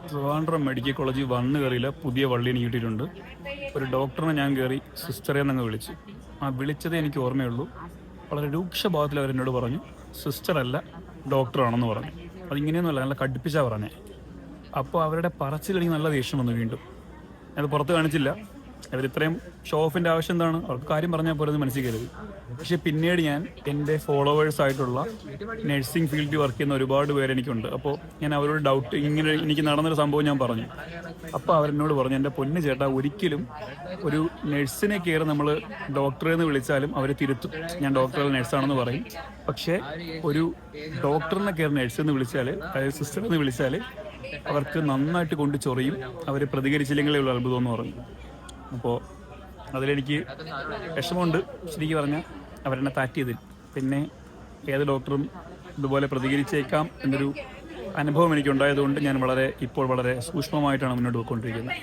Trivandrum medical കോളേജിൽ വന്ന് കയറിയില്ല, പുതിയ വള്ളി എനിക്ക് കിട്ടിയിട്ടുണ്ട്. ഒരു ഡോക്ടറിനെ ഞാൻ കയറി സിസ്റ്ററെ എന്നങ്ങ് വിളിച്ചു. ആ വിളിച്ചതേ എനിക്ക് ഓർമ്മയുള്ളൂ. വളരെ രൂക്ഷഭാവത്തിൽ അവരെന്നോട് പറഞ്ഞു, സിസ്റ്ററല്ല ഡോക്ടറാണെന്ന് പറഞ്ഞു. അതിങ്ങനെയൊന്നുമല്ല, നല്ല കടുപ്പിച്ചാ പറഞ്ഞേ. അപ്പോൾ അവരുടെ പറച്ചിലെനിക്ക് നല്ല ദേഷ്യം വന്നു. വീണ്ടും അത് പുറത്ത് കാണിച്ചില്ല. അവരിത്രയും ഷോ ഓഫിൻ്റെ ആവശ്യം എന്താണ്? അവർക്ക് കാര്യം പറഞ്ഞാൽ പോലെ മനസ്സിൽ കരുതി. പക്ഷേ പിന്നീട് ഞാൻ എൻ്റെ ഫോളോവേഴ്സ് ആയിട്ടുള്ള നഴ്സിംഗ് ഫീൽഡിൽ വർക്ക് ചെയ്യുന്ന ഒരുപാട് പേര് എനിക്കുണ്ട്. അപ്പോൾ ഞാൻ അവരോട് ഡൗട്ട്, ഇങ്ങനെ എനിക്ക് നടന്നൊരു സംഭവം ഞാൻ പറഞ്ഞു. അപ്പോൾ അവരെന്നോട് പറഞ്ഞു, എൻ്റെ പൊന്ന് ചേട്ടാ, ഒരിക്കലും ഒരു നഴ്സിനെ കയറി നമ്മൾ ഡോക്ടറെ എന്ന് വിളിച്ചാലും അവർ തിരുത്തും, ഞാൻ ഡോക്ടറെ നഴ്സാണെന്ന് പറയും. പക്ഷേ ഒരു ഡോക്ടറിനെ കയറി നഴ്സ് എന്ന് വിളിച്ചാൽ, അതായത് സിസ്റ്റർ എന്ന് വിളിച്ചാൽ അവർക്ക് നന്നായിട്ട് കൊണ്ട് ചൊറിയും, അവർ പ്രതികരിച്ചില്ലെങ്കിലേ ഉള്ളൂ അത്ഭുതം എന്ന് പറഞ്ഞു. അപ്പോൾ അതിലെനിക്ക് വിഷമമുണ്ട് ശരിക്കും പറഞ്ഞാൽ, അവരെന്നെ താറ്റിയതിൽ. പിന്നെ ഏത് ഡോക്ടറും ഇതുപോലെ പ്രതികരിച്ചേക്കാം എന്നൊരു അനുഭവം എനിക്കുണ്ടായതുകൊണ്ട് ഞാൻ ഇപ്പോൾ വളരെ സൂക്ഷ്മമായിട്ടാണ് മുന്നോട്ട് പോയിക്കൊണ്ടിരിക്കുന്നത്.